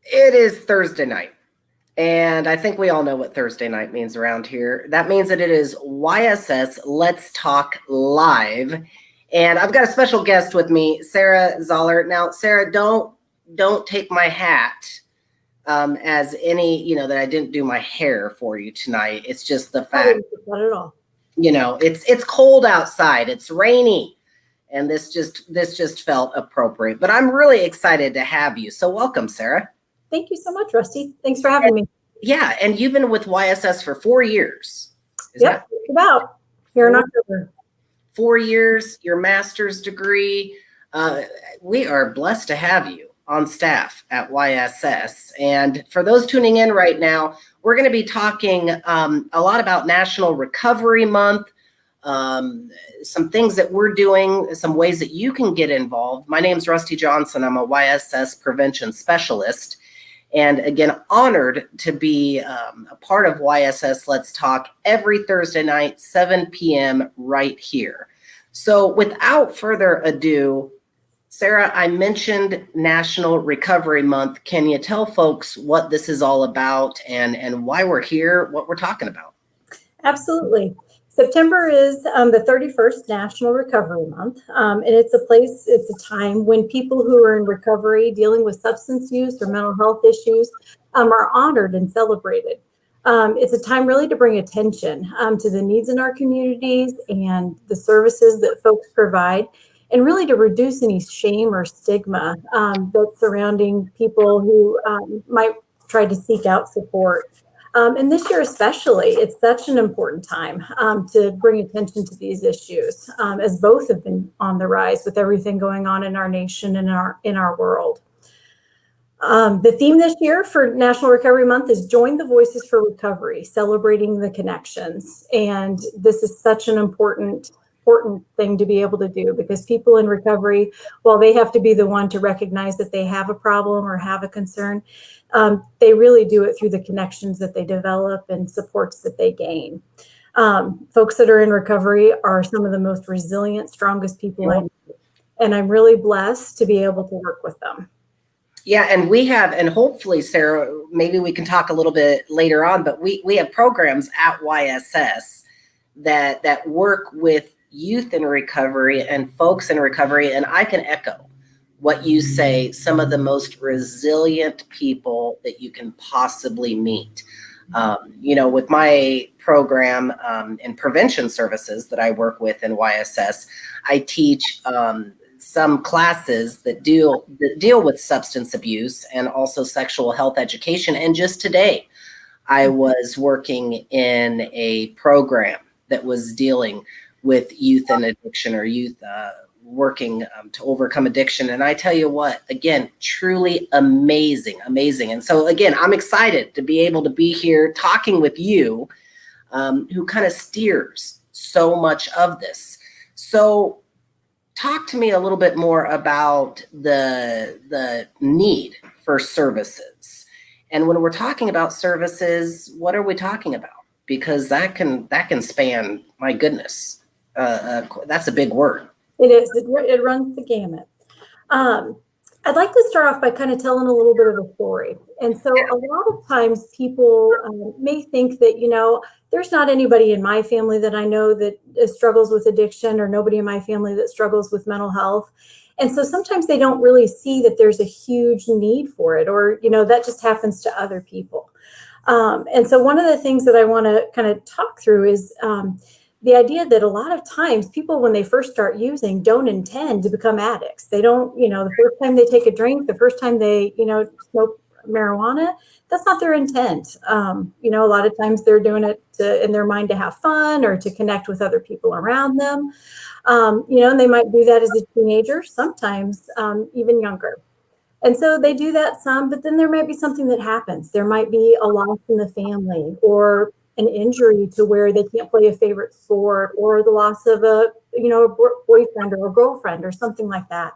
It is Thursday night. And I think we all know what Thursday night means around here. That means that it is YSS Let's Talk Live. And I've got a special guest with me, Sarah Zollar. Now, Sarah, don't take my hat as any, that I didn't do my hair for you tonight. It's just the fact, not at all. It's cold outside. It's rainy. And this just felt appropriate. But I'm really excited to have you. So welcome, Sarah. Thank you so much, Rusty. Thanks for having me. Yeah, and you've been with YSS for 4 years. Yep, about here in October. 4 years, your master's degree. We are blessed to have you on staff at YSS. And for those tuning in right now, we're going to be talking a lot about National Recovery Month, some things that we're doing, some ways that you can get involved. My name's Rusty Johnson. I'm a YSS prevention specialist. And again, honored to be a part of YSS Let's Talk every Thursday night, 7 p.m. right here. So without further ado, Sarah, I mentioned National Recovery Month. Can you tell folks what this is all about and why we're here, what we're talking about? Absolutely. September is the 31st National Recovery Month, and it's a time when people who are in recovery dealing with substance use or mental health issues are honored and celebrated. It's a time really to bring attention to the needs in our communities and the services that folks provide, and really to reduce any shame or stigma that's surrounding people who might try to seek out support. And this year especially, it's such an important time to bring attention to these issues, as both have been on the rise with everything going on in our nation and in our world. The theme this year for National Recovery Month is Join the Voices for Recovery, celebrating the connections. And this is such an important thing to be able to do, because people in recovery, while they have to be the one to recognize that they have a problem or have a concern, they really do it through the connections that they develop and supports that they gain. Folks that are in recovery are some of the most resilient, strongest people I know, and I'm really blessed to be able to work with them. Yeah, and we have, and hopefully, Sarah, maybe we can talk a little bit later on, but we have programs at YSS that work with youth in recovery and folks in recovery, and I can echo what you say, some of the most resilient people that you can possibly meet. With my program in prevention services that I work with in YSS, I teach some classes that deal with substance abuse and also sexual health education. And just today, I was working in a program that was dealing with youth and addiction, or youth working to overcome addiction. And I tell you what, again, truly amazing. And so again, I'm excited to be able to be here talking with you, who kind of steers so much of this. So talk to me a little bit more about the need for services. And when we're talking about services, what are we talking about? Because that can span, my goodness, that's a big word. It is. It runs the gamut. I'd like to start off by kind of telling a little bit of a story. And so a lot of times people may think that, there's not anybody in my family that I know that struggles with addiction, or nobody in my family that struggles with mental health. And so sometimes they don't really see that there's a huge need for it, or, that just happens to other people. And so one of the things that I want to kind of talk through is the idea that a lot of times people, when they first start using, don't intend to become addicts. They don't, the first time they take a drink, the first time they, smoke marijuana, that's not their intent. A lot of times they're doing it in their mind to have fun or to connect with other people around them. And they might do that as a teenager, sometimes even younger. And so they do that some, but then there might be something that happens. There might be a loss in the family, or an injury to where they can't play a favorite sport, or the loss of a boyfriend or a girlfriend or something like that,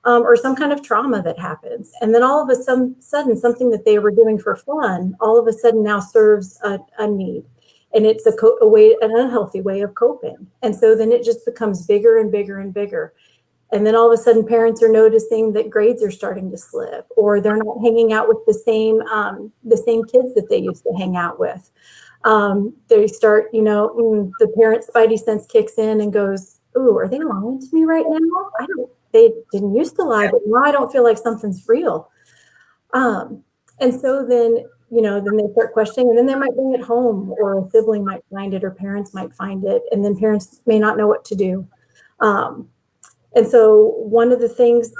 or some kind of trauma that happens. And then all of a sudden, something that they were doing for fun, all of a sudden now serves a need. And it's an unhealthy way of coping. And so then it just becomes bigger and bigger and bigger. And then all of a sudden parents are noticing that grades are starting to slip, or they're not hanging out with the same kids that they used to hang out with. They start, the parent spidey sense kicks in and goes, "Ooh, are they lying to me right now? They didn't used to lie, but now I don't feel like something's real." And so then they start questioning, and then they might bring it home, or a sibling might find it, or parents might find it, and then parents may not know what to do. And so one of the things,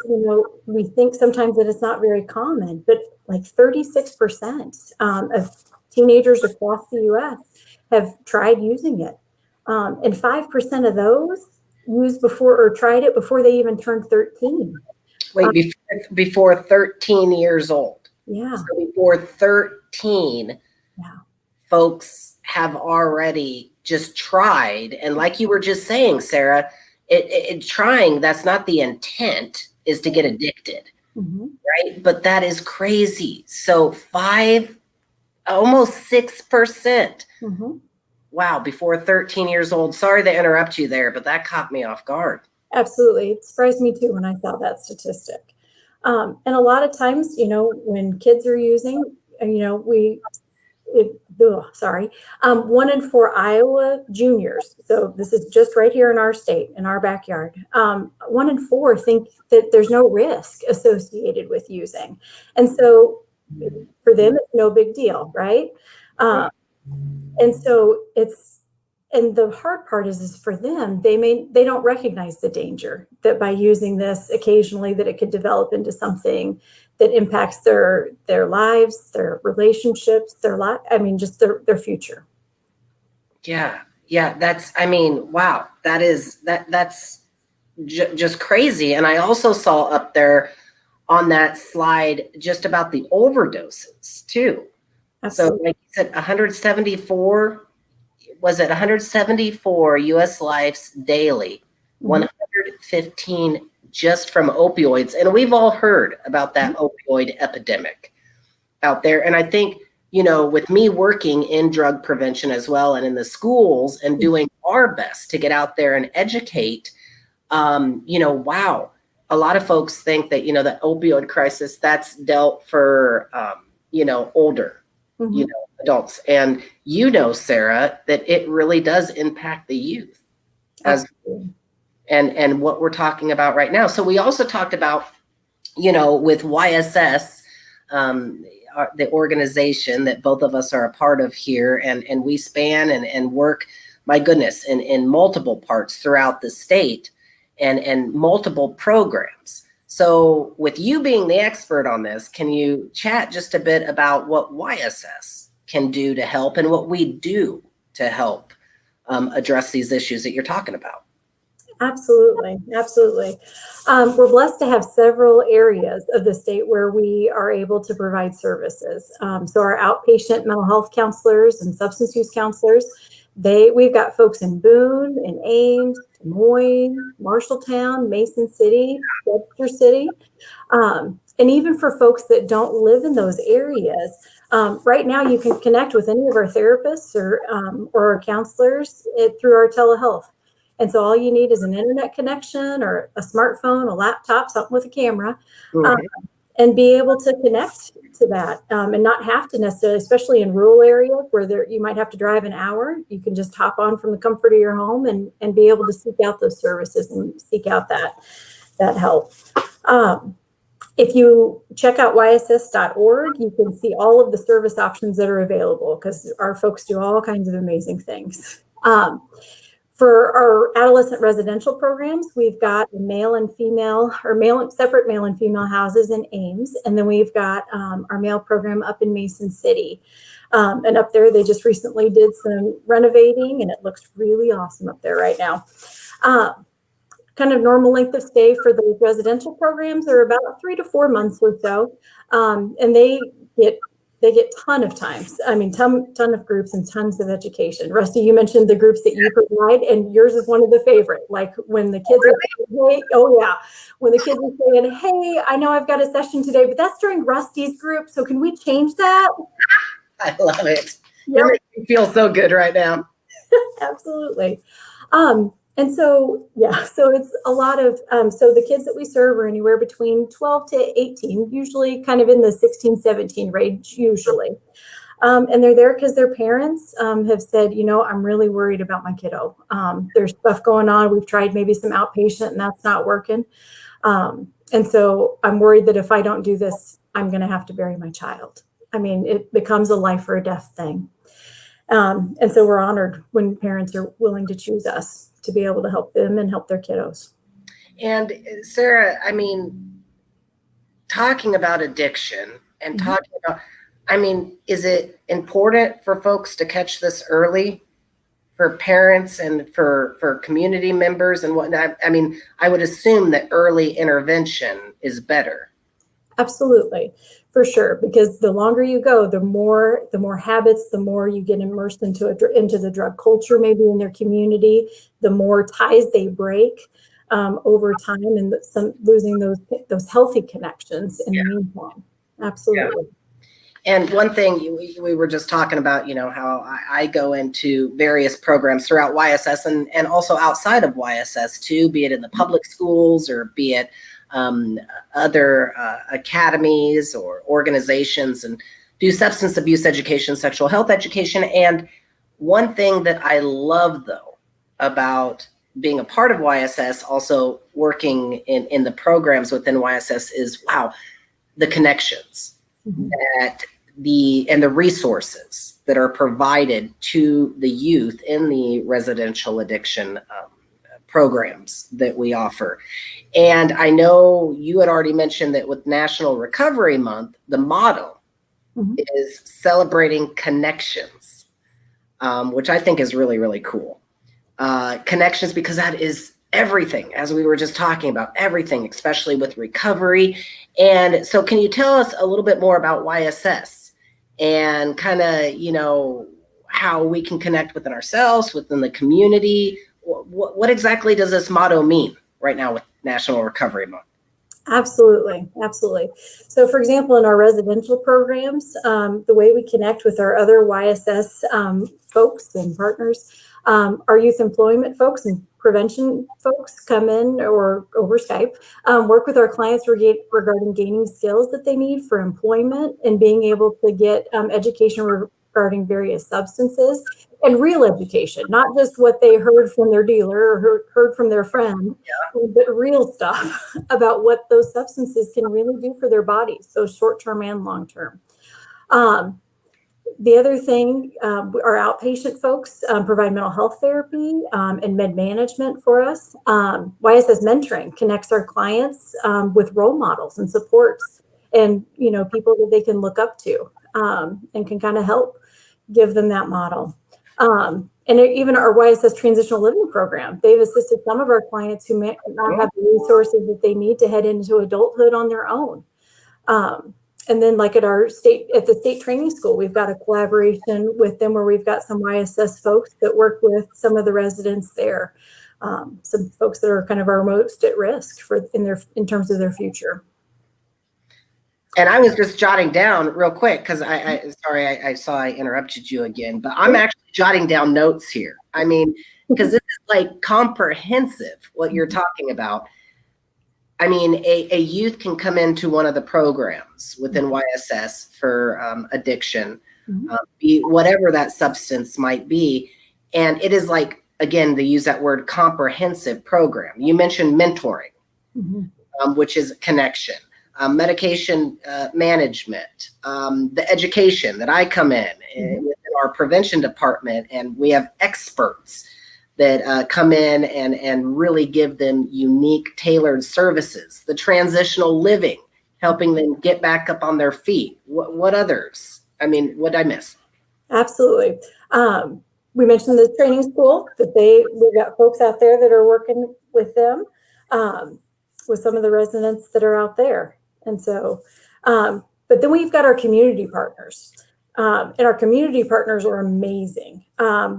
we think sometimes that it's not very common, but like 36% of teenagers across the US have tried using it. And 5% of those used before, or tried it before they even turned 13. Wait, before 13 years old. Yeah. So before 13, folks have already just tried. And like you were just saying, Sarah, trying, that's not the intent, is to get addicted, right? But that is crazy. So almost 6%. Wow, before 13 years old. Sorry to interrupt you there, but that caught me off guard. Absolutely. It surprised me too when I saw that statistic. And a lot of times, when kids are using, 1 in 4 Iowa juniors, so this is just right here in our state, in our backyard, 1 in 4 think that there's no risk associated with using. And so for them, it's no big deal, right? And so and the hard part is for them, they don't recognize the danger that by using this occasionally, that it could develop into something that impacts their lives, their relationships, just their future. Yeah. Wow. That's just crazy. And I also saw up there on that slide just about the overdoses too. Absolutely. So like you said, 174 US lives daily, 115 just from opioids. And we've all heard about that opioid epidemic out there. And I think, with me working in drug prevention as well, and in the schools, and doing our best to get out there and educate, wow, a lot of folks think that, the opioid crisis, that's dealt for, older, adults. And Sarah, that it really does impact the youth and what we're talking about right now. So we also talked about, with YSS, the organization that both of us are a part of here, and we span and work, my goodness, in multiple parts throughout the state and multiple programs. So with you being the expert on this, can you chat just a bit about what YSS can do to help, and what we do to help address these issues that you're talking about? Absolutely. We're blessed to have several areas of the state where we are able to provide services. So our outpatient mental health counselors and substance use counselors, we've got folks in Boone, in Ames, Des Moines, Marshalltown, Mason City, Webster City. And even for folks that don't live in those areas, right now you can connect with any of our therapists or our counselors through our telehealth. And so all you need is an internet connection, or a smartphone, a laptop, something with a camera, and be able to connect to that, and not have to necessarily, especially in rural areas where you might have to drive an hour, you can just hop on from the comfort of your home and be able to seek out those services and seek out that help. If you check out YSS.org, you can see all of the service options that are available, because our folks do all kinds of amazing things. For our adolescent residential programs, we've got separate male and female houses in Ames. And then we've got our male program up in Mason City. And up there, they just recently did some renovating, and it looks really awesome up there right now. Kind of normal length of stay for those residential programs are about 3 to 4 months or so. And they get ton of times. Ton of groups and tons of education. Rusty, you mentioned the groups that you provide, and yours is one of the favorite. Like when the kids are saying, when the kids are saying, "Hey, I know I've got a session today, but that's during Rusty's group, so can we change that?" I love it. You're making me feel so good right now. Absolutely. And so, yeah, so it's a lot of, so the kids that we serve are anywhere between 12 to 18, usually kind of in the 16, 17 range, usually. And they're there because their parents have said, I'm really worried about my kiddo. There's stuff going on. We've tried maybe some outpatient and that's not working. And so I'm worried that if I don't do this, I'm going to have to bury my child. I mean, it becomes a life or a death thing. And so we're honored when parents are willing to choose us to be able to help them and help their kiddos. And Sarah, I mean, talking about addiction and talking about, I mean, is it important for folks to catch this early, for parents and for community members and whatnot? I mean, I would assume that early intervention is better. Absolutely, for sure. Because the longer you go, the more habits, the more you get immersed into the drug culture, maybe in their community, the more ties they break over time, and losing those healthy connections in the meantime. Absolutely. Yeah. And one thing we were just talking about, how I go into various programs throughout YSS and also outside of YSS too, be it in the public schools or be it other academies or organizations, and do substance abuse education, sexual health education. And one thing that I love, though, about being a part of YSS, also working in the programs within YSS, is, wow, the connections that the resources that are provided to the youth in the residential addiction programs that we offer. And I know you had already mentioned that with National Recovery Month, the motto is celebrating connections, which I think is really, really cool. Connections, because that is everything, as we were just talking about, everything, especially with recovery. And so can you tell us a little bit more about YSS and kind of, how we can connect within ourselves, within the community? What exactly does this motto mean right now with National Recovery Month? Absolutely. Absolutely. So, for example, in our residential programs, the way we connect with our other YSS folks and partners, our youth employment folks and prevention folks come in or over Skype, work with our clients regarding gaining skills that they need for employment and being able to get education regarding various substances, and real education, not just what they heard from their dealer or heard from their friend, but real stuff about what those substances can really do for their bodies, so short-term and long-term. The other thing, our outpatient folks provide mental health therapy and med management for us. YSS Mentoring connects our clients with role models and supports, and people that they can look up to and can kind of help give them that model. And even our YSS Transitional Living Program, they've assisted some of our clients who may not have the resources that they need to head into adulthood on their own. And then, like at the state training school, we've got a collaboration with them where we've got some YSS folks that work with some of the residents there, some folks that are kind of our most at risk in terms of their future. And I was just jotting down real quick because I saw I interrupted you again, but I'm actually jotting down notes here. I mean, because this is like comprehensive what you're talking about. I mean, a youth can come into one of the programs within YSS for addiction, be whatever that substance might be. And it is like, again, to use that word, comprehensive program. You mentioned mentoring, which is connection. Medication management, the education that I come in within our prevention department, and we have experts that come in and really give them unique tailored services. The transitional living, helping them get back up on their feet. What others? I mean, what did I miss? Absolutely. We mentioned the training school that we've got folks out there that are working with them, with some of the residents that are out there. And so, but then we've got our community partners, and our community partners are amazing.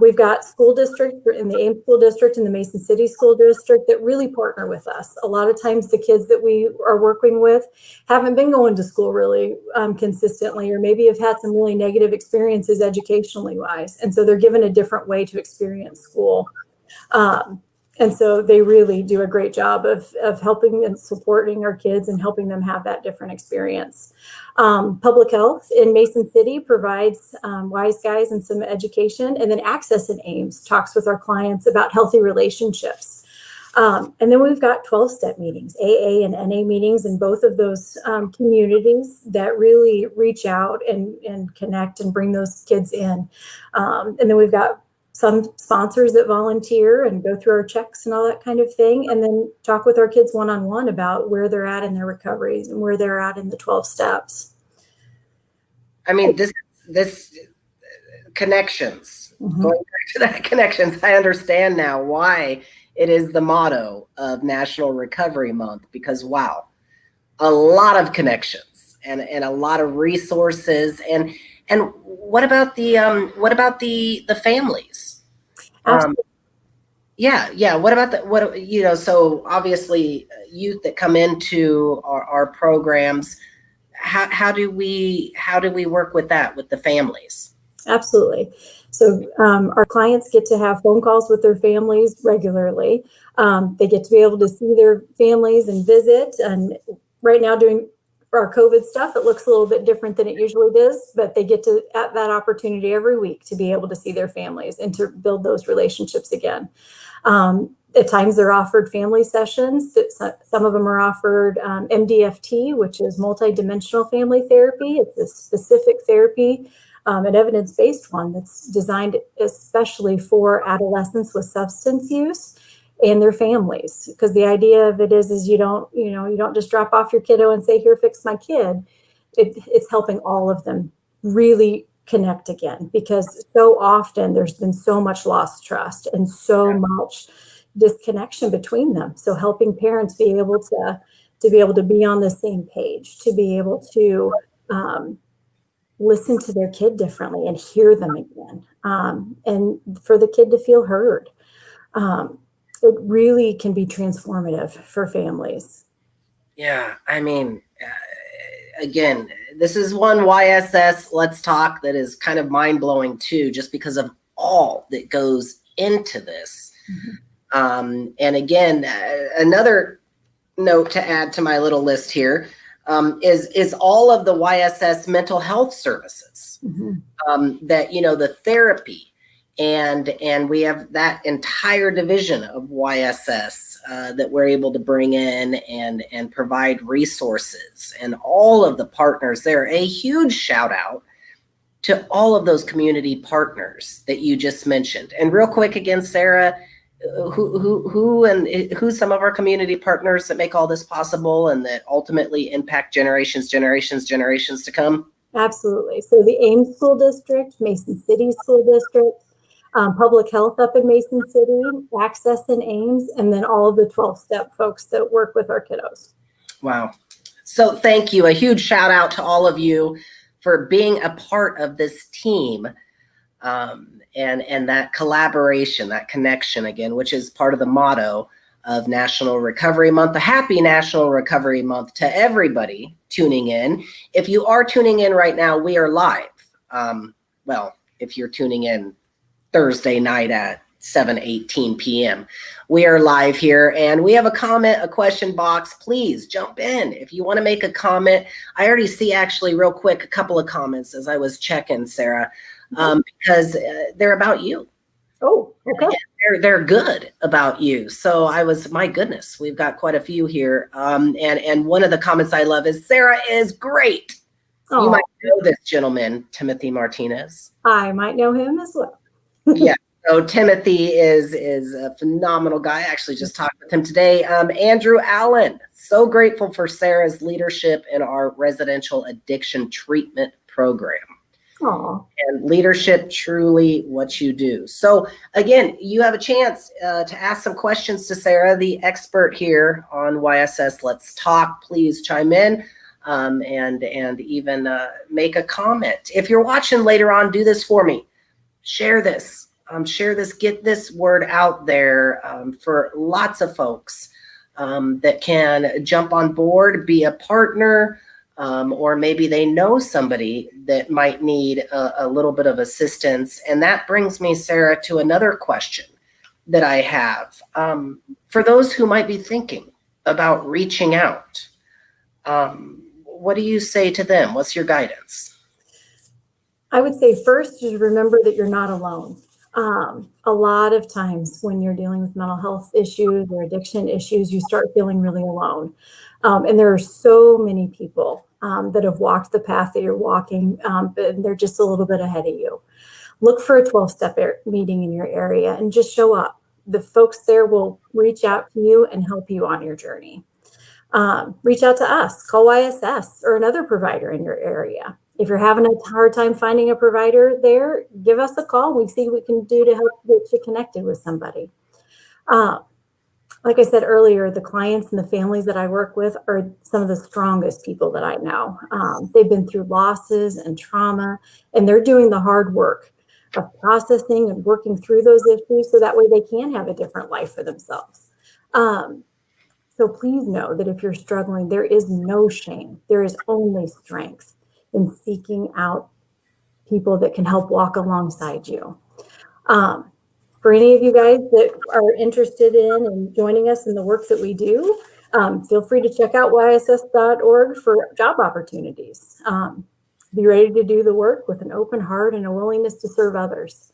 We've got school districts in the Ames School District and the Mason City School District that really partner with us. A lot of times the kids that we are working with haven't been going to school really consistently, or maybe have had some really negative experiences educationally wise. And so they're given a different way to experience school. And so they really do a great job of helping and supporting our kids and helping them have that different experience. Public Health in Mason City provides Wise Guys and some education, and then Access in Ames talks with our clients about healthy relationships. And then we've got 12-step meetings, AA and NA meetings in both of those communities that really reach out and connect and bring those kids in. And then we've got some sponsors that volunteer and go through our checks and all that kind of thing, and then talk with our kids one-on-one about where they're at in their recoveries and where they're at in the 12 steps. I mean, this connections, going back to that connections, I understand now why it is the motto of National Recovery Month, because wow, a lot of connections and a lot of resources. And what about the families? Yeah. What about so obviously youth that come into our programs, how do we work with that, with the families? Absolutely. So our clients get to have phone calls with their families regularly. They get to be able to see their families and visit. And right now, doing our COVID stuff, it looks a little bit different than it usually does, but they get to at that opportunity every week to be able to see their families and to build those relationships again. At times they're offered family sessions. Some of them are offered MDFT, which is multidimensional family therapy. It's a specific therapy, an evidence-based one that's designed especially for adolescents with substance use and their families. Because the idea of it is you don't just drop off your kiddo and say, here, fix my kid. It's helping all of them really connect again, because so often there's been so much lost trust and so much disconnection between them. So helping parents be able to be on the same page, to be able to listen to their kid differently and hear them again, and for the kid to feel heard. It really can be transformative for families. Yeah, I mean, again, this is one YSS Let's Talk that is kind of mind-blowing too, just because of all that goes into this. And again, another note to add to my little list here is all of the YSS mental health services, that, the therapy, and we have that entire division of YSS that we're able to bring in and provide resources, and all of the partners there. A huge shout out to all of those community partners that you just mentioned. And real quick again, Sarah, who's some of our community partners that make all this possible and that ultimately impact generations to come? Absolutely. So the Ames School District, Mason City School District, Public Health up in Mason City, Access in Ames, and then all of the 12-step folks that work with our kiddos. Wow. So thank you. A huge shout out to all of you for being a part of this team, and that collaboration, that connection again, which is part of the motto of National Recovery Month. A happy National Recovery Month to everybody tuning in. If you are tuning in right now, we are live. Well, if you're tuning in Thursday night at 7:18 p.m. We are live here, and we have a question box. Please jump in if you want to make a comment. I already see, actually, real quick, a couple of comments as I was checking, Sarah, because they're about you. Oh, okay. They're good about you. So my goodness, we've got quite a few here. And one of the comments I love is, Sarah is great. Aww. You might know this gentleman, Timothy Martinez. I might know him as well. Yeah. So Timothy is a phenomenal guy. I actually just talked with him today. Andrew Allen, so grateful for Sarah's leadership in our residential addiction treatment program. Aww. And leadership, truly what you do. So again, you have a chance to ask some questions to Sarah, the expert here on YSS Let's Talk. Please chime in and even make a comment. If you're watching later on, do this for me. Share this, get this word out there for lots of folks that can jump on board, be a partner, or maybe they know somebody that might need a little bit of assistance. And that brings me, Sarah, to another question. that I have. For those who might be thinking about reaching out, what do you say to them? What's your guidance? I would say first, just remember that you're not alone. A lot of times when you're dealing with mental health issues or addiction issues, you start feeling really alone. And there are so many people that have walked the path that you're walking, but they're just a little bit ahead of you. Look for a 12-step meeting in your area and just show up. The folks there will reach out to you and help you on your journey. Reach out to us, call YSS or another provider in your area. If you're having a hard time finding a provider there, give us a call. We see what we can do to help get you connected with somebody. Like I said earlier, the clients and the families that I work with are some of the strongest people that I know. They've been through losses and trauma, and they're doing the hard work of processing and working through those issues so that way they can have a different life for themselves. So please know that if you're struggling, there is no shame. There is only strength in seeking out people that can help walk alongside you. For any of you guys that are interested in and joining us in the work that we do, feel free to check out YSS.org for job opportunities. Be ready to do the work with an open heart and a willingness to serve others.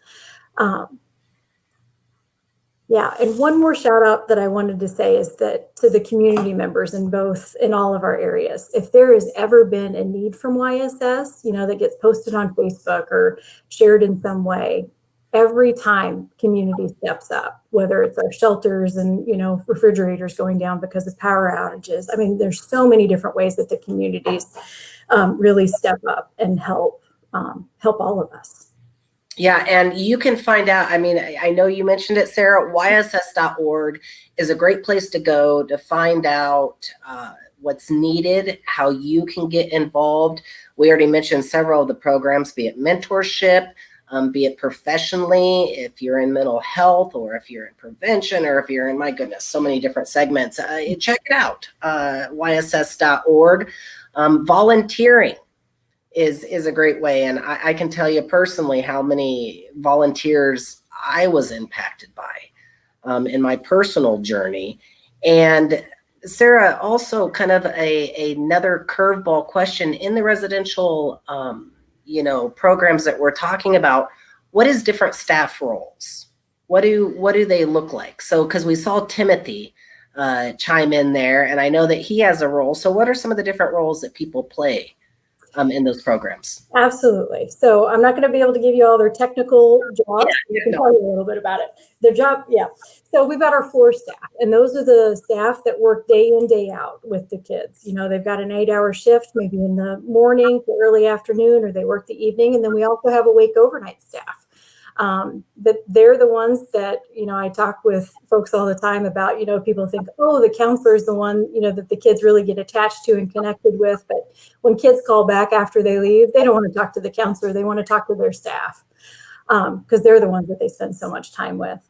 Yeah, and one more shout out that I wanted to say is that to the community members in all of our areas, if there has ever been a need from YSS, that gets posted on Facebook or shared in some way, every time community steps up, whether it's our shelters and, refrigerators going down because of power outages. I mean, there's so many different ways that the communities really step up and help all of us. Yeah, and you can find out, I know you mentioned it, Sarah, YSS.org is a great place to go to find out what's needed, how you can get involved. We already mentioned several of the programs, be it mentorship, be it professionally, if you're in mental health or if you're in prevention or if you're in, my goodness, so many different segments. Check it out, YSS.org. Volunteering is a great way. And I can tell you personally how many volunteers I was impacted by in my personal journey. And Sarah, also kind of another curveball question in the residential, programs that we're talking about. What is different staff roles? What do they look like? So, because we saw Timothy chime in there, and I know that he has a role. So what are some of the different roles that people play in those programs? Absolutely. So I'm not going to be able to give you all their technical jobs. I can tell you a little bit about it. Their job, yeah. So we've got our floor staff, and those are the staff that work day in, day out with the kids. They've got an 8-hour shift, maybe in the morning to early afternoon, or they work the evening. And then we also have awake overnight staff. That they're the ones that, I talk with folks all the time about, people think, oh, the counselor is the one, that the kids really get attached to and connected with. But when kids call back after they leave, they don't want to talk to the counselor. They want to talk to their staff because they're the ones that they spend so much time with.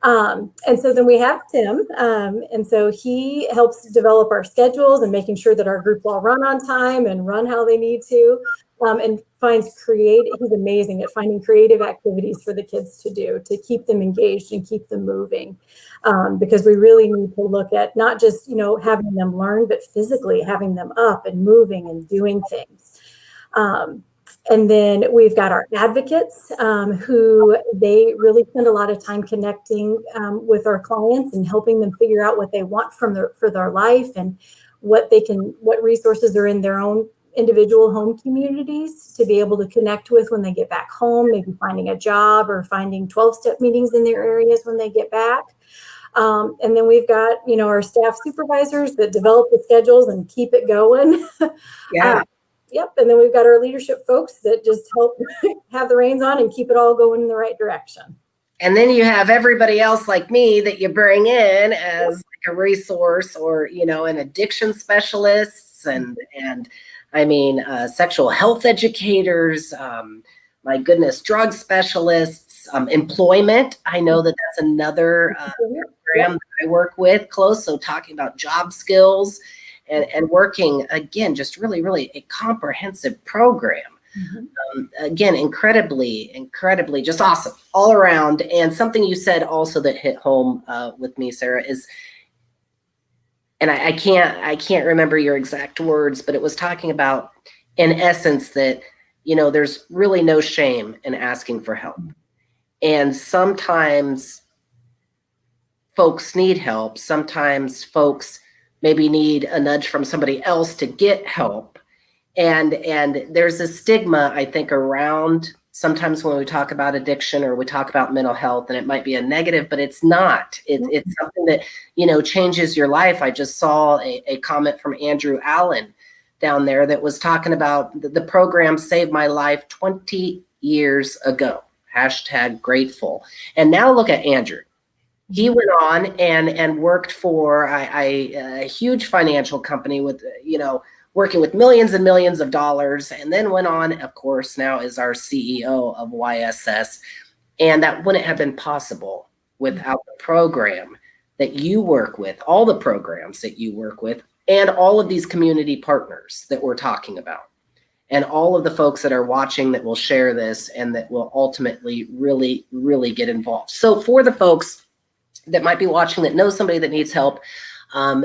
And so then we have Tim. And so he helps develop our schedules and making sure that our groups all run on time and run how they need to. And he's amazing at finding creative activities for the kids to do to keep them engaged and keep them moving. Because we really need to look at not just, having them learn, but physically having them up and moving and doing things. And then we've got our advocates who they really spend a lot of time connecting with our clients and helping them figure out what they want for their life and what resources are in their own individual home communities to be able to connect with when they get back home, maybe finding a job or finding 12-step meetings in their areas when they get back. And then we've got, our staff supervisors that develop the schedules and keep it going. Yeah. Yep. And then we've got our leadership folks that just help have the reins on and keep it all going in the right direction. And then you have everybody else like me that you bring in as like a resource or, an addiction specialists and sexual health educators, my goodness, drug specialists, employment. I know that that's another program that I work with close. So talking about job skills and working, again, just really, really a comprehensive program Again, incredibly just awesome all around. And something you said also that hit home with me, Sarah, is, and I can't remember your exact words, but it was talking about, in essence, that, you know, there's really no shame in asking for help. And sometimes folks need help. Sometimes folks maybe need a nudge from somebody else to get help. And there's a stigma, I think, around sometimes when we talk about addiction or we talk about mental health, and it might be a negative, but it's not. It's something that, you know, changes your life. I just saw a comment from Andrew Allen down there that was talking about the program saved my life 20 years ago. #grateful. And now look at Andrew. He went on and worked for a huge financial company with, you know, working with millions and millions of dollars, and then went on, of course, now is our CEO of YSS. And that wouldn't have been possible without the program that you work with, all the programs that you work with, and all of these community partners that we're talking about, and all of the folks that are watching that will share this and that will ultimately really get involved. So for the folks that might be watching that know somebody that needs help,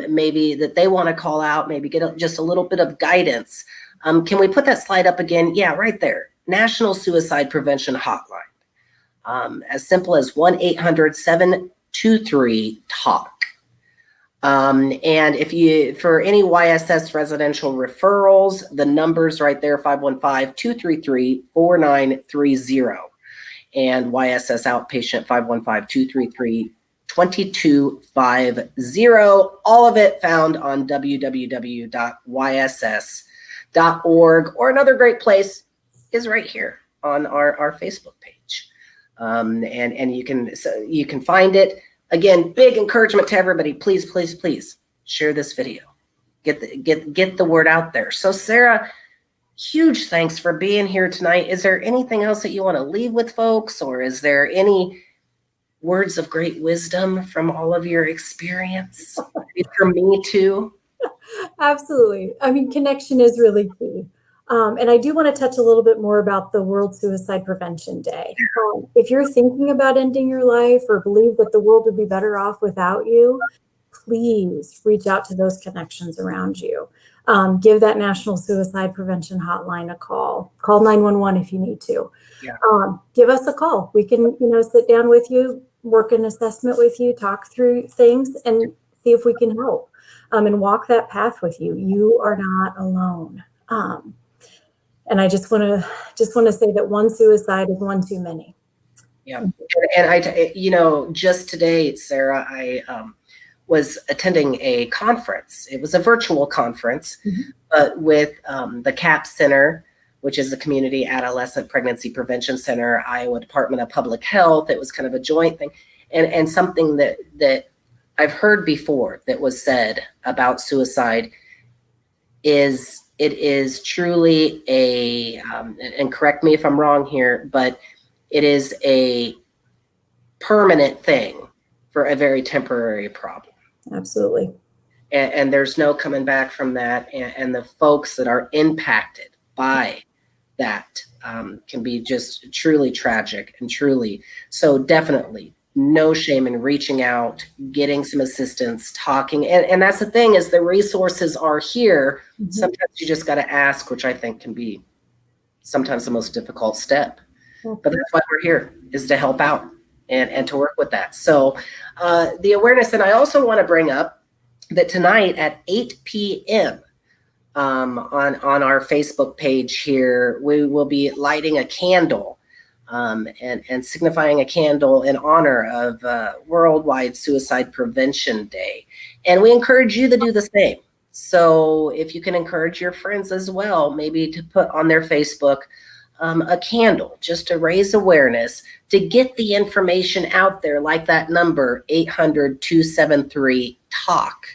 maybe that they want to call out, maybe get just a little bit of guidance. Can we put that slide up again? Yeah, right there. National Suicide Prevention Hotline. As simple as 1-800-723-TALK. And if you, for any YSS residential referrals, the number's right there, 515-233-4930. And YSS outpatient, 515-233-2250. All of it found on www.yss.org, or another great place is right here on our Facebook page. And you can find it. Again, big encouragement to everybody. Please share this video. Get the word out there. So Sarah, huge thanks for being here tonight. Is there anything else that you want to leave with folks, or is there any words of great wisdom from all of your experience? For me too. Absolutely. I mean, connection is really key. And I do want to touch a little bit more about the World Suicide Prevention Day. If you're thinking about ending your life or believe that the world would be better off without you, please reach out to those connections around you. Give that National Suicide Prevention Hotline a call. Call 911 if you need to. Yeah. Give us a call. We can, sit down with you, work an assessment with you, talk through things, and see if we can help. And walk that path with you. You are not alone. And I just want to say that one suicide is one too many. Yeah, and I, just today, Sarah, I was attending a conference. It was a virtual conference, but with the CAP Center, which is the Community Adolescent Pregnancy Prevention Center, Iowa Department of Public Health. It was kind of a joint thing, and something that I've heard before that was said about suicide is it is truly and correct me if I'm wrong here, but it is a permanent thing for a very temporary problem. Absolutely. And there's no coming back from that. And the folks that are impacted by that can be just truly tragic and truly. So definitely no shame in reaching out, getting some assistance, talking. And that's the thing, is the resources are here. Sometimes you just got to ask, which I think can be sometimes the most difficult step. But that's why we're here, is to help out and to work with that. So the awareness, and I also want to bring up that tonight at 8 p.m. On our Facebook page here, we will be lighting a candle and signifying a candle in honor of Worldwide Suicide Prevention Day. And we encourage you to do the same. So if you can encourage your friends as well, maybe to put on their Facebook a candle, just to raise awareness, to get the information out there, like that number, 800-273-TALK.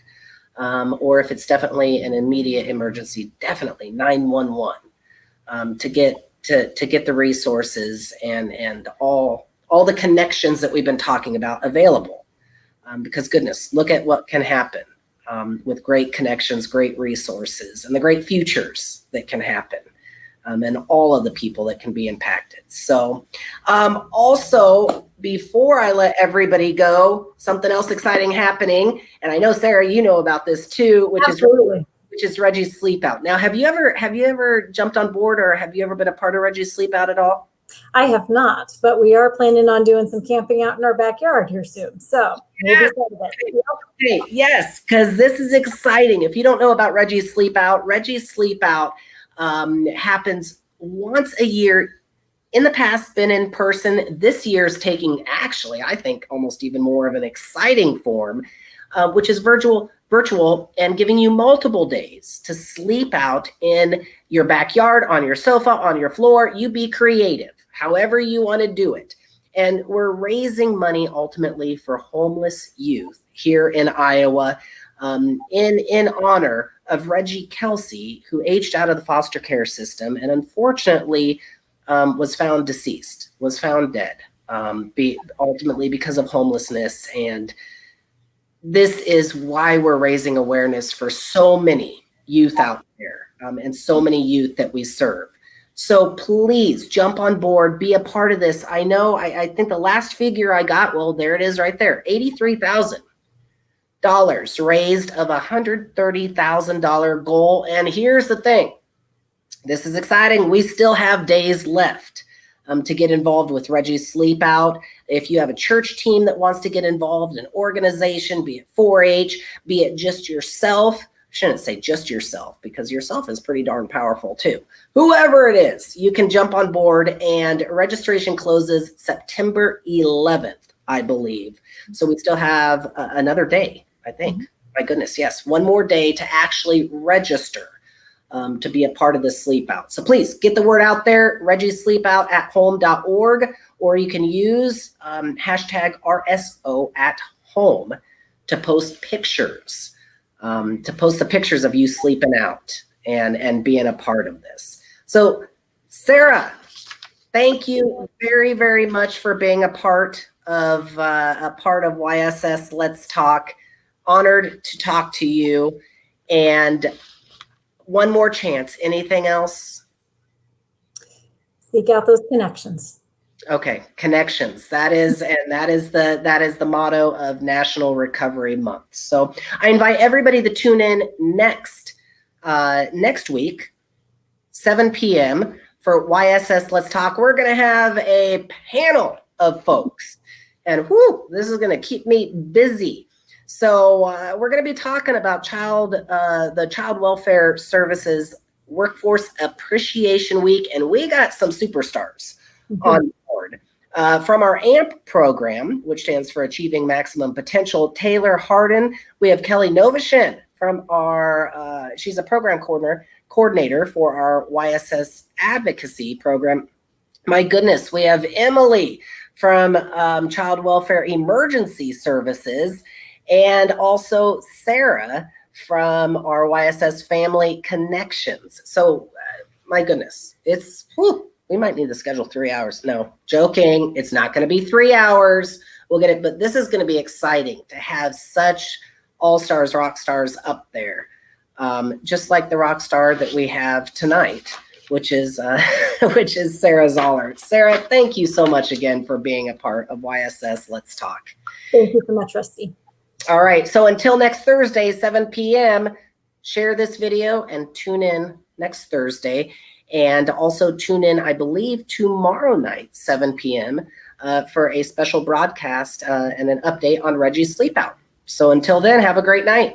Or if it's definitely an immediate emergency, definitely 911, to get the resources and all the connections that we've been talking about available. Because goodness, look at what can happen with great connections, great resources, and the great futures that can happen and all of the people that can be impacted. So also, before I let everybody go, something else exciting happening, and I know, Sarah, you know about this too, which is Reggies Sleepout. Now, have you ever jumped on board, or have you ever been a part of Reggies Sleepout at all? I have not, but we are planning on doing some camping out in our backyard here soon. So we'll be part of it. Okay, yes, because this is exciting. If you don't know about Reggies Sleepout happens once a year. In the past, been in person. This year's taking, actually, I think, almost even more of an exciting form, which is virtual, and giving you multiple days to sleep out in your backyard, on your sofa, on your floor. You be creative, however you want to do it. And we're raising money ultimately for homeless youth here in Iowa, in honor of Reggie Kelsey, who aged out of the foster care system and unfortunately was found deceased, was found dead, ultimately because of homelessness. And this is why we're raising awareness for so many youth out there, and so many youth that we serve. So please jump on board, be a part of this. I know, I think the last figure I got, well, there it is right there, $83,000 raised of a $130,000 goal. And here's the thing. This is exciting. We still have days left to get involved with Reggies Sleepout. If you have a church team that wants to get involved, an organization, be it 4-H, be it just yourself. I shouldn't say just yourself, because yourself is pretty darn powerful too. Whoever it is, you can jump on board, and registration closes September 11th, I believe. So we still have another day, I think. Mm-hmm. My goodness, yes. One more day to actually register. To be a part of this sleep out. So please get the word out there, reggiesleepout@home.org, or you can use hashtag RSO@home to post pictures, to post the pictures of you sleeping out and being a part of this. So Sarah, thank you very, very much for being a part of YSS Let's Talk. Honored to talk to you. And one more chance. Anything else? Seek out those connections. Okay, connections. That is the motto of National Recovery Month. So I invite everybody to tune in next week, 7 p.m. for YSS Let's Talk. We're going to have a panel of folks, and this is going to keep me busy. So we're going to be talking about the Child Welfare Services Workforce Appreciation Week, and we got some superstars on board. From our AMP program, which stands for Achieving Maximum Potential, Taylor Harden. We have Kelly Novashin from she's a program coordinator for our YSS Advocacy program. My goodness, we have Emily from Child Welfare Emergency Services, and also Sarah from our YSS Family Connections. So, my goodness, we might need to schedule 3 hours. No, joking. It's not going to be 3 hours. We'll get it, but this is going to be exciting to have such all-stars, rock stars up there, just like the rock star that we have tonight, which is Sarah Zollar. Sarah, thank you so much again for being a part of YSS Let's Talk. Thank you so much, Rusty. All right. So until next Thursday, 7 p.m., share this video and tune in next Thursday. And also tune in, I believe, tomorrow night, 7 p.m., for a special broadcast and an update on Reggie's Sleepout. So until then, have a great night.